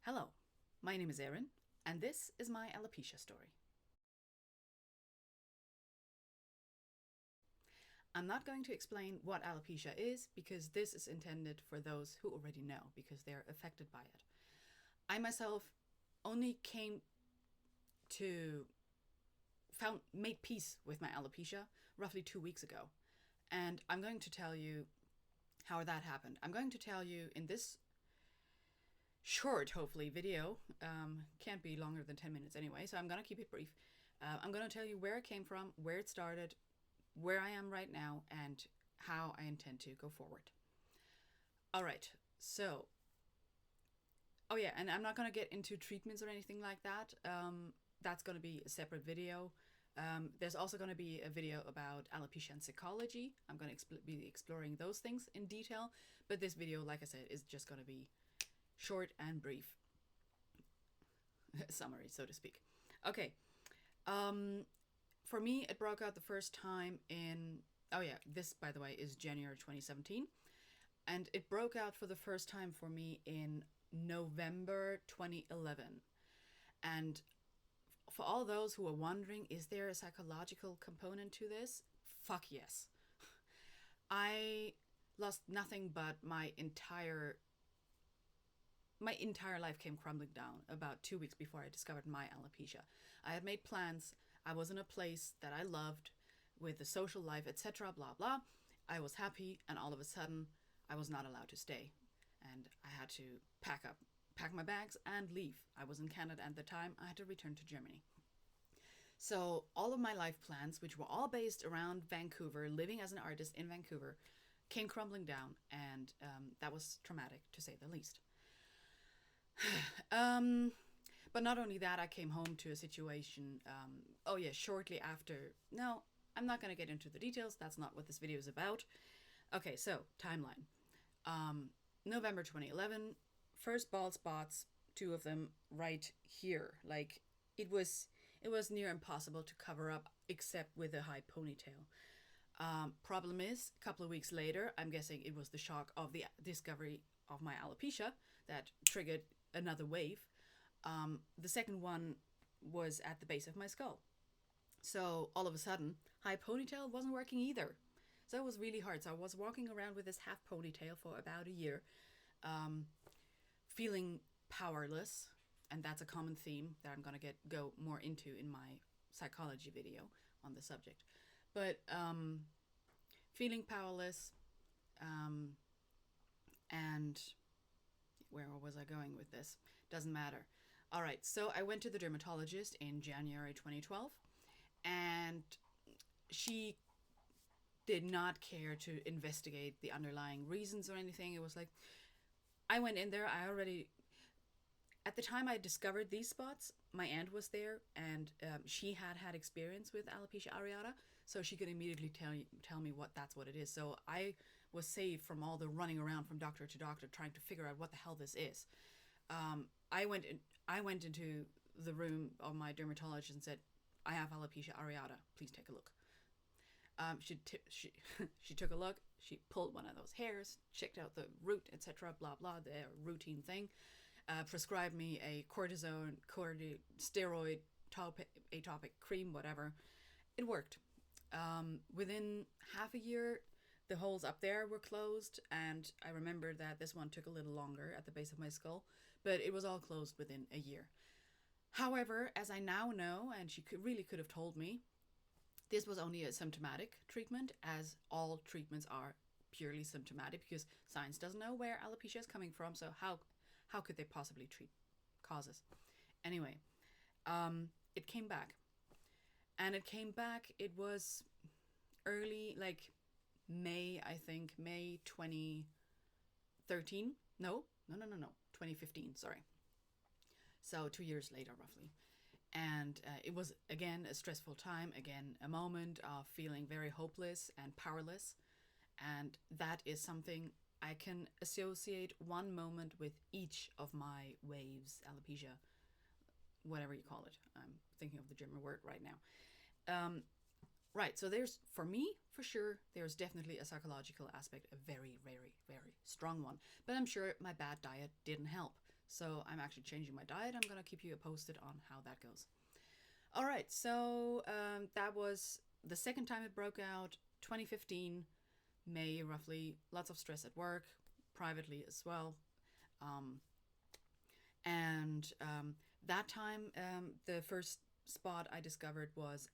Hello, my name is Erin, and this is My Alopecia Story. I'm not going to explain what alopecia is because this is intended for those who already know because they're affected by it. I myself only came to made peace with my alopecia roughly 2 weeks ago, and I'm going to tell you how that happened. I'm going to tell you in this short, hopefully, video. Can't be longer than 10 minutes anyway, so I'm going to keep it brief. I'm going to tell you where it came from, where it started, where I am right now, and how I intend to go forward. All right, so, oh yeah, and I'm not going to get into treatments or anything like that. That's going to be a separate video. There's also going to be a video about alopecia and psychology. I'm going to be exploring those things in detail, but this video, like I said, is just going to be short and brief summary, so to speak. Okay. For me, it broke out the first time in, oh yeah, this, by the way, is January 2017. And it broke out for the first time for me in November 2011. And for all those who are wondering, is there a psychological component to this? Fuck yes. I lost nothing but my entire life came crumbling down about 2 weeks before I discovered my alopecia. I had made plans. I was in a place that I loved with a social life, etc., blah, blah. I was happy, and all of a sudden, I was not allowed to stay. And I had to pack my bags, and leave. I was in Canada at the time. I had to return to Germany. So all of my life plans, which were all based around Vancouver, living as an artist in Vancouver, came crumbling down, and that was traumatic, to say the least. But not only that, I came home to a situation, oh yeah, shortly after. No, I'm not going to get into the details. That's not what this video is about. Okay, so timeline. November 2011, first bald spots, two of them right here. Like it was near impossible to cover up except with a high ponytail. Problem is, a couple of weeks later, I'm guessing it was the shock of the discovery of my alopecia that triggered another wave. The second one was at the base of my skull. So all of a sudden, high ponytail wasn't working either. So it was really hard. So I was walking around with this half ponytail for about a year, feeling powerless. And that's a common theme that I'm going to go more into in my psychology video on the subject. But feeling powerless, and where was I going with this? Doesn't matter. All right, so I went to the dermatologist in January 2012, and she did not care to investigate the underlying reasons or anything. It was like, I went in there, at the time I discovered these spots, my aunt was there, and she had experience with alopecia areata, so she could immediately tell me that's what it is. So I was saved from all the running around from doctor to doctor trying to figure out what the hell this is. I went into the room of my dermatologist and said, "I have alopecia areata. Please take a look." She took a look. She pulled one of those hairs, checked out the root, etc. Blah blah, the routine thing. Prescribed me a cortisone, steroid, atopic cream, whatever. It worked. Within half a year, the holes up there were closed, and I remember that this one took a little longer at the base of my skull, but it was all closed within a year. However, as I now know, and she really could have told me, this was only a symptomatic treatment, as all treatments are purely symptomatic, because science doesn't know where alopecia is coming from, so how could they possibly treat causes? Anyway, it came back. And it came back, it was early, like May, I think, May 2013. No, 2015, sorry. So 2 years later, roughly. And it was, again, a stressful time, again, a moment of feeling very hopeless and powerless. And that is something I can associate one moment with each of my waves, alopecia, whatever you call it. I'm thinking of the German word right now. Right, so there's, for me, for sure, there's definitely a psychological aspect, a very, very, very strong one. But I'm sure my bad diet didn't help. So I'm actually changing my diet. I'm gonna keep you posted on how that goes. All right, so that was the second time it broke out, 2015, May roughly. Lots of stress at work, privately as well. Um, and that time, the first spot I discovered was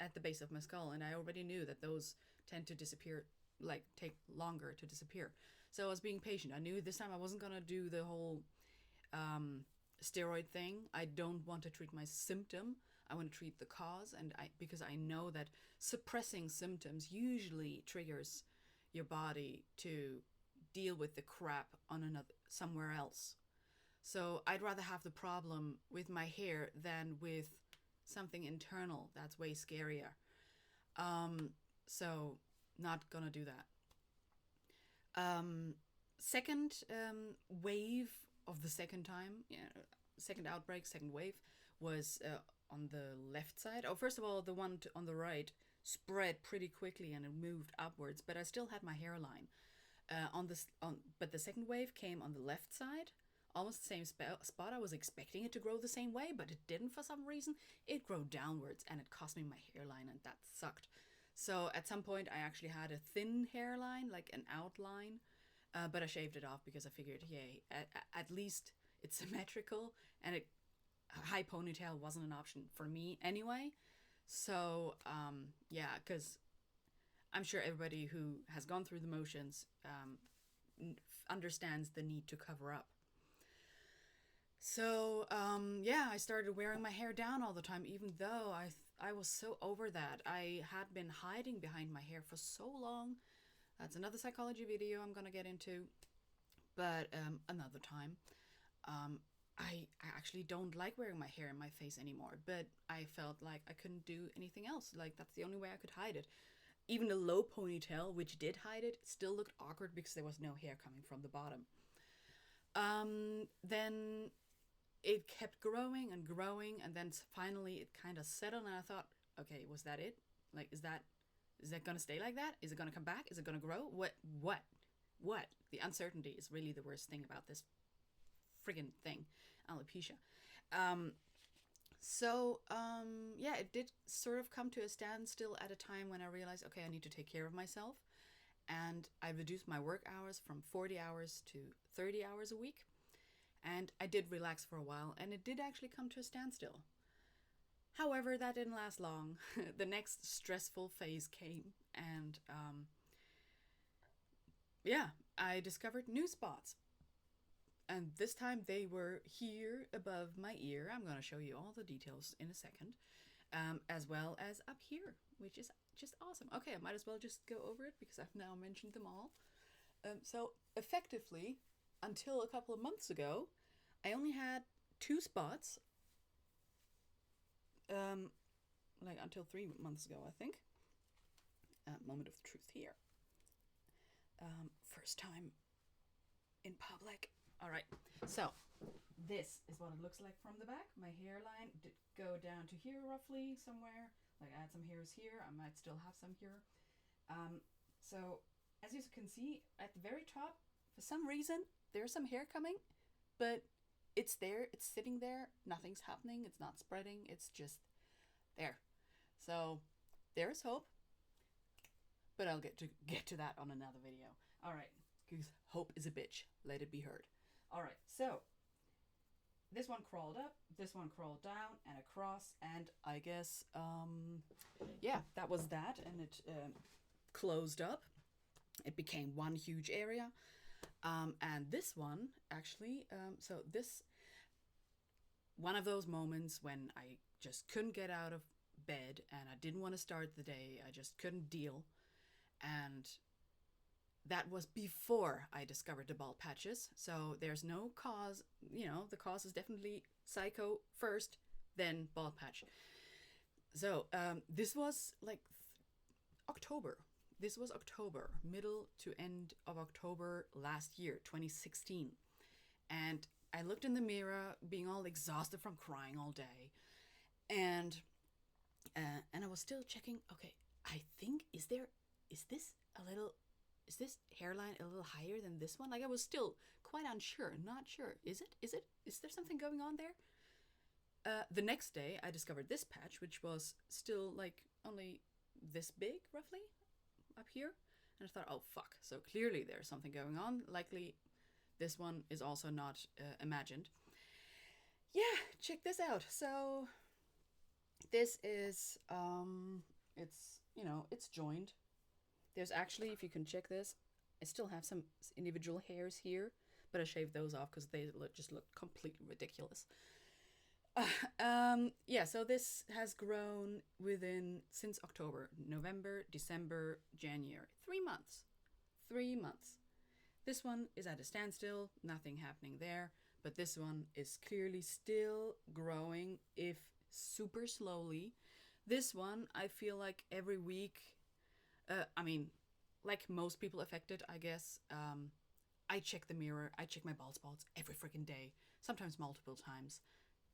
at the base of my skull, and I already knew that those tend to disappear, like take longer to disappear. So I was being patient. I knew this time I wasn't gonna do the whole um, steroid thing. I don't want to treat my symptom. I want to treat the cause, and because I know that suppressing symptoms usually triggers your body to deal with the crap on another somewhere else. So I'd rather have the problem with my hair than with something internal. That's way scarier. So not gonna do that. Second wave of the second time, yeah, second outbreak, second wave was on the left side. Oh, first of all, the one on the right spread pretty quickly and it moved upwards, but I still had my hairline. But the second wave came on the left side, almost the same spot. I was expecting it to grow the same way, but it didn't for some reason. It grew downwards and it cost me my hairline, and that sucked. So at some point, I actually had a thin hairline, like an outline, but I shaved it off because I figured, yay, at least it's symmetrical, and a high ponytail wasn't an option for me anyway. So yeah, because I'm sure everybody who has gone through the motions understands the need to cover up. So yeah, I started wearing my hair down all the time, even though I was so over that. I had been hiding behind my hair for so long. That's another psychology video I'm gonna get into, but another time. I actually don't like wearing my hair in my face anymore, but I felt like I couldn't do anything else. Like, that's the only way I could hide it. Even a low ponytail, which did hide it, still looked awkward because there was no hair coming from the bottom. Then it kept growing and growing, and then finally it kind of settled, and I thought, okay, was that it? Like, is that gonna stay like that? Is it gonna come back? Is it gonna grow? What? The uncertainty is really the worst thing about this friggin' thing, alopecia. Yeah, it did sort of come to a standstill at a time when I realized, okay, I need to take care of myself. And I reduced my work hours from 40 hours to 30 hours a week. And I did relax for a while, and it did actually come to a standstill. However, that didn't last long. The next stressful phase came, and yeah, I discovered new spots. And this time they were here above my ear. I'm going to show you all the details in a second, as well as up here, which is just awesome. Okay, I might as well just go over it because I've now mentioned them all. So effectively, until a couple of months ago, I only had 2 spots. Like until 3 months ago, I think. Moment of truth here. First time in public. All right, so this is what it looks like from the back. My hairline did go down to here roughly somewhere. Like, I had some hairs here. I might still have some here. So as you can see at the very top, for some reason, there's some hair coming, but it's there. It's sitting there. Nothing's happening. It's not spreading. It's just there. So there's hope, but I'll get to that on another video. All right, because hope is a bitch. Let it be heard. All right, so this one crawled up, this one crawled down and across, and I guess, yeah, that was that, and it closed up. It became one huge area, and this one, actually, so this, one of those moments when I just couldn't get out of bed, and I didn't want to start the day, I just couldn't deal, and that was before I discovered the bald patches. So there's no cause, the cause is definitely psycho first, then bald patch. So this was like October. This was October, middle to end of October last year, 2016. And I looked in the mirror, being all exhausted from crying all day. And I was still checking, okay, I think, is this a little is this hairline a little higher than this one? Like, I was still quite unsure, not sure. Is it? Is there something going on there? The next day, I discovered this patch, which was still like only this big, roughly, up here. And I thought, oh fuck, so clearly there's something going on. Likely this one is also not imagined. Yeah, check this out. So this is, it's, it's joined. There's actually, if you can check this, I still have some individual hairs here, but I shaved those off because they just look completely ridiculous. Yeah, so this has grown since October, November, December, January. 3 months. 3 months. This one is at a standstill, nothing happening there, but this one is clearly still growing, if super slowly. This one, I feel like every week, like most people affected, I guess, I check the mirror, I check my bald spots every freaking day, sometimes multiple times.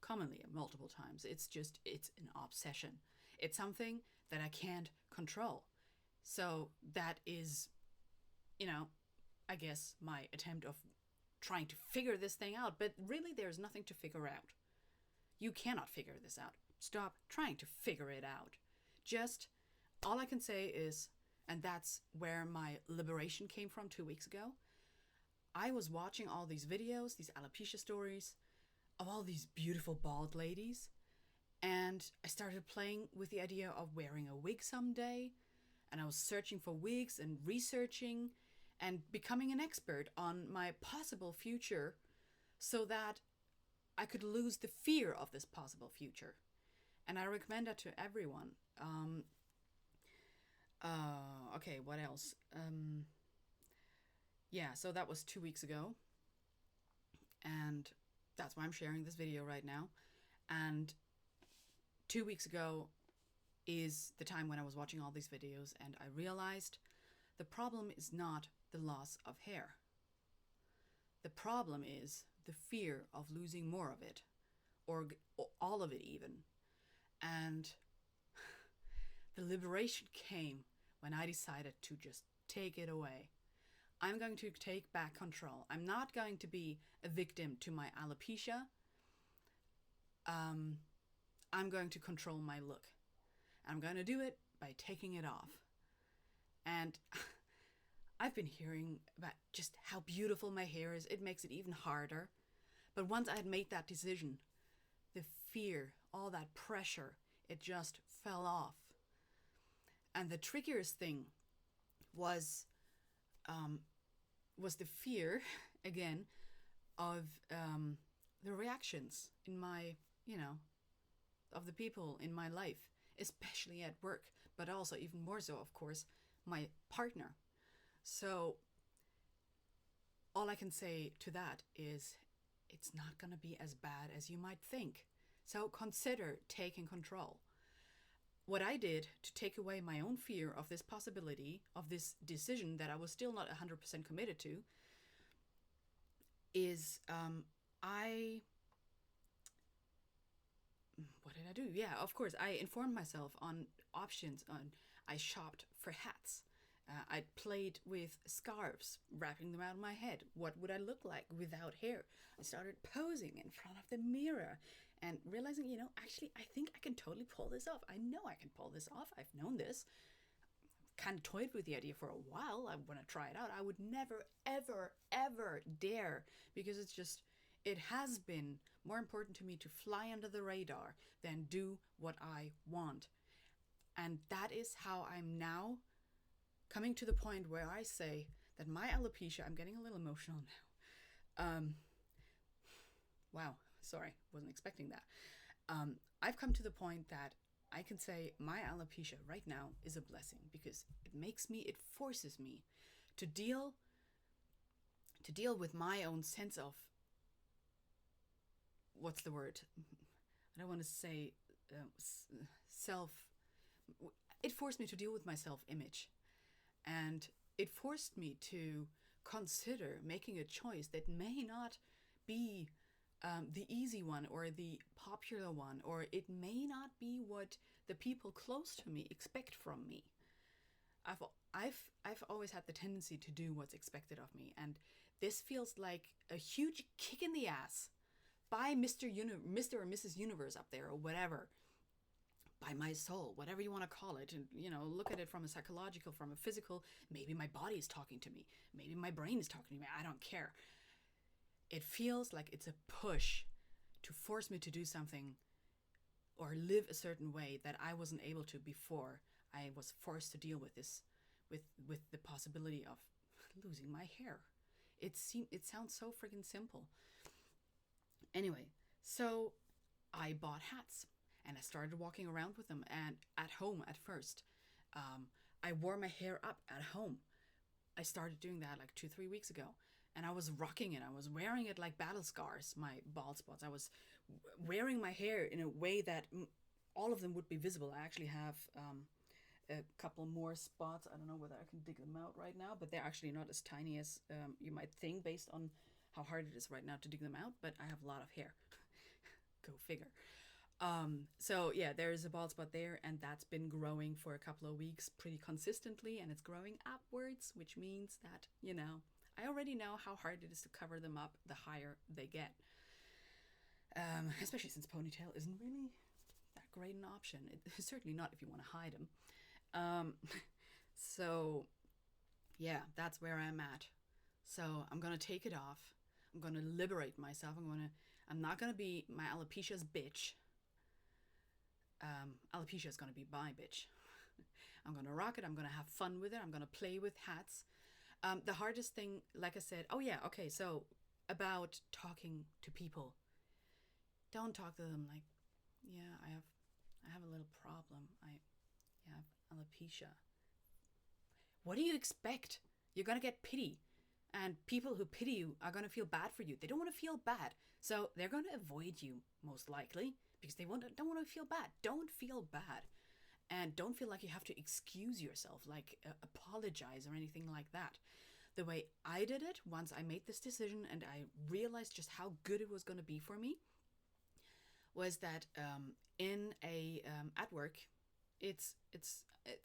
Commonly multiple times. It's an obsession. It's something that I can't control. So that is, I guess my attempt of trying to figure this thing out. But really, there's nothing to figure out. You cannot figure this out. Stop trying to figure it out. Just, all I can say is, and that's where my liberation came from 2 weeks ago. I was watching all these videos, these alopecia stories, of all these beautiful bald ladies, and I started playing with the idea of wearing a wig someday, and I was searching for wigs and researching and becoming an expert on my possible future so that I could lose the fear of this possible future. And I recommend that to everyone. Okay, what else? Yeah, so that was 2 weeks ago, and that's why I'm sharing this video right now. And 2 weeks ago is the time when I was watching all these videos, and I realized the problem is not the loss of hair. The problem is the fear of losing more of it, or all of it even. And the liberation came when I decided to just take it away. I'm going to take back control. I'm not going to be a victim to my alopecia. I'm going to control my look. I'm going to do it by taking it off. And I've been hearing about just how beautiful my hair is. It makes it even harder. But once I had made that decision, the fear, all that pressure, it just fell off. And the trickiest thing was the fear, again, of the reactions in my, of the people in my life, especially at work, but also even more so, of course, my partner. So all I can say to that is it's not going to be as bad as you might think. So consider taking control. What I did to take away my own fear of this possibility, of this decision that I was still not 100% committed to, is what did I do? Yeah, of course, I informed myself on options. I shopped for hats. I played with scarves, wrapping them around my head. What would I look like without hair? I started posing in front of the mirror and realizing, actually, I think I can totally pull this off. I know I can pull this off. I've known this. Kind of toyed with the idea for a while. I want to try it out. I would never, ever, ever dare, because it has been more important to me to fly under the radar than do what I want. And that is how I'm now coming to the point where I say that my alopecia, I'm getting a little emotional now. Wow, sorry, wasn't expecting that. I've come to the point that I can say my alopecia right now is a blessing, because it forces me to deal with my own sense of, what's the word? I don't want to say it forced me to deal with my self-image. And it forced me to consider making a choice that may not be the easy one or the popular one, or it may not be what the people close to me expect from me. I've I've always had the tendency to do what's expected of me, and this feels like a huge kick in the ass by Mr. or Mrs. Universe up there or whatever, by my soul, whatever you want to call it. And look at it from a psychological, from a physical. Maybe my body is talking to me. Maybe my brain is talking to me. I don't care. It feels like it's a push to force me to do something or live a certain way that I wasn't able to before I was forced to deal with this, with the possibility of losing my hair. It sounds so freaking simple. Anyway, so I bought hats and I started walking around with them, and at home at first. I wore my hair up at home. I started doing that like 2-3 weeks ago, and I was rocking it. I was wearing it like battle scars, my bald spots. I was wearing my hair in a way that all of them would be visible. I actually have a couple more spots. I don't know whether I can dig them out right now, but they're actually not as tiny as you might think based on how hard it is right now to dig them out, but I have a lot of hair. Go figure. So yeah, there's a bald spot there, and that's been growing for a couple of weeks pretty consistently, and it's growing upwards, which means that, I already know how hard it is to cover them up the higher they get. Especially since ponytail isn't really that great an option. Certainly not if you want to hide them. So yeah, that's where I'm at. So I'm gonna take it off. I'm gonna liberate myself. I'm not gonna be my alopecia's bitch. Alopecia is gonna be my bitch. I'm gonna rock it. I'm gonna have fun with it. I'm gonna play with hats. The hardest thing, like I said, oh yeah, okay, so about talking to people. Don't talk to them like, yeah, I have a little problem. I have alopecia. What do you expect? You're gonna get pity. And people who pity you are gonna feel bad for you. They don't want to feel bad. So they're gonna avoid you, most likely, because they don't want to feel bad. Don't feel bad. And don't feel like you have to excuse yourself, like apologize or anything like that. The way I did it, once I made this decision and I realized just how good it was going to be for me, was that at work, it's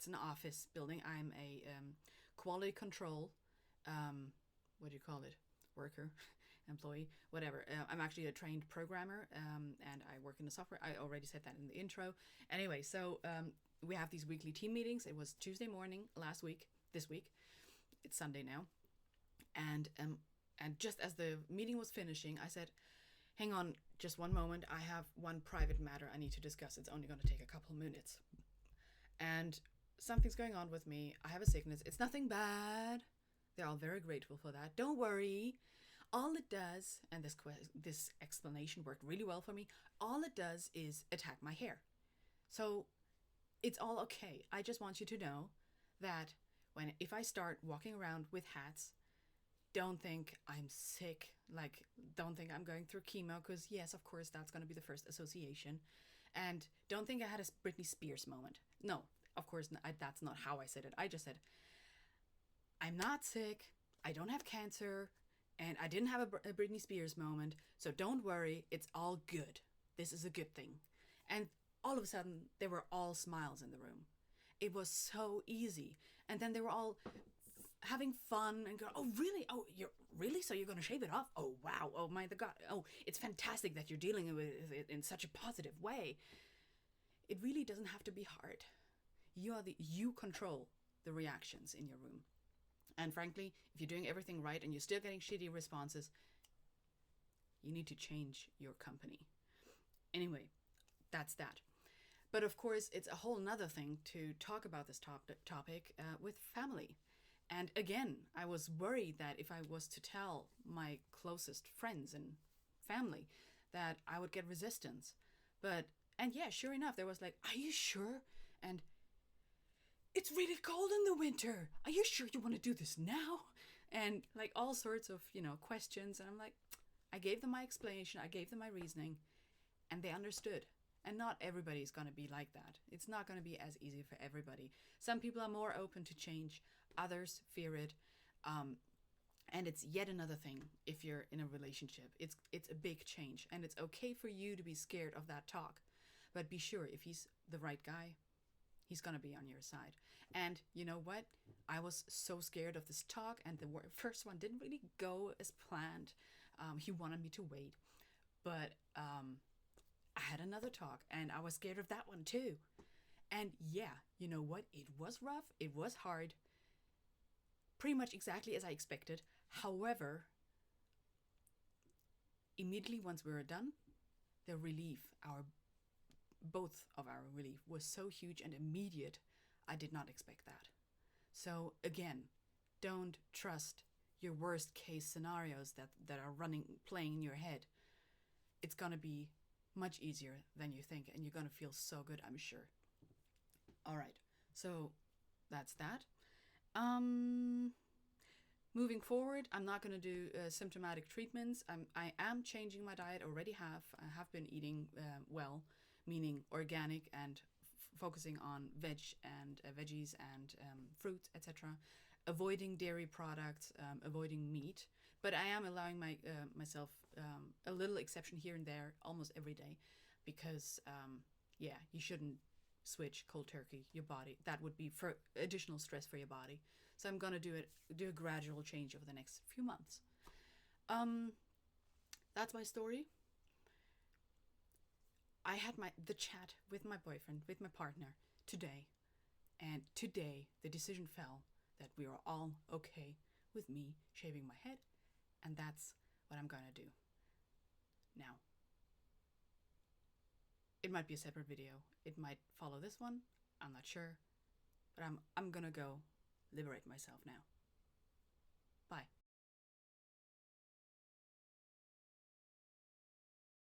an office building. I'm a quality control, what do you call it, worker, employee, whatever. I'm actually a trained programmer, and I work in the software. I already said that in the intro. Anyway, so we have these weekly team meetings. It was Tuesday morning last week. This week, it's Sunday now, and just as the meeting was finishing, I said, "Hang on, just one moment. I have one private matter I need to discuss. It's only going to take a couple minutes." And something's going on with me. I have a sickness. It's nothing bad. They're all very grateful for that. Don't worry. All it does, and this explanation worked really well for me, all it does is attack my hair. So it's all okay. I just want you to know that if I start walking around with hats, don't think I'm sick. Like, don't think I'm going through chemo, because yes, of course, that's going to be the first association. And don't think I had a Britney Spears moment. No, of course, that's not how I said it. I just said, I'm not sick. I don't have cancer. And I didn't have a Britney Spears moment. So don't worry. It's all good. This is a good thing. And all of a sudden, there were all smiles in the room. It was so easy. And then they were all having fun and go, "Oh, really? Oh, so you're going to shave it off? Oh, wow. Oh, my God. Oh, it's fantastic that you're dealing with it in such a positive way." It really doesn't have to be hard. You control the reactions in your room. And frankly, if you're doing everything right and you're still getting shitty responses, you need to change your company. Anyway, that's that. But of course, it's a whole nother thing to talk about this topic with family. And again, I was worried that if I was to tell my closest friends and family that I would get resistance. And yeah, sure enough, there was like, "Are you sure?" And "It's really cold in the winter. Are you sure you want to do this now?" And like all sorts of, questions. And I'm like, I gave them my explanation. I gave them my reasoning, and they understood. And not everybody's going to be like that. It's not going to be as easy for everybody. Some people are more open to change. Others fear it. And it's yet another thing if you're in a relationship. It's a big change. And it's okay for you to be scared of that talk. But be sure, if he's the right guy, He's gonna be on your side. And you know what? I was so scared of this talk, and the first one didn't really go as planned. He wanted me to wait, but I had another talk, and I was scared of that one too. And yeah, you know what? It was rough. It was hard. Pretty much exactly as I expected. However, immediately once we were done, the relief, our both of our relief was so huge and immediate. I did not expect that. So again, don't trust your worst case scenarios that are playing in your head. It's gonna be much easier than you think, and you're gonna feel so good, I'm sure. All right, so that's that. Moving forward, I'm not going to do symptomatic treatments. I am changing my diet. Already have. I have been eating well, meaning organic and focusing on veggies and fruits, etc. Avoiding dairy products, avoiding meat. But I am allowing myself a little exception here and there, almost every day, because yeah, you shouldn't switch cold turkey your body. That would be for additional stress for your body. So I'm gonna do a gradual change over the next few months. That's my story. I had the chat with my boyfriend, with my partner today, and today the decision fell that we are all okay with me shaving my head, and that's what I'm gonna do. Now, it might be a separate video. It might follow this one. I'm not sure, but I'm gonna go liberate myself now.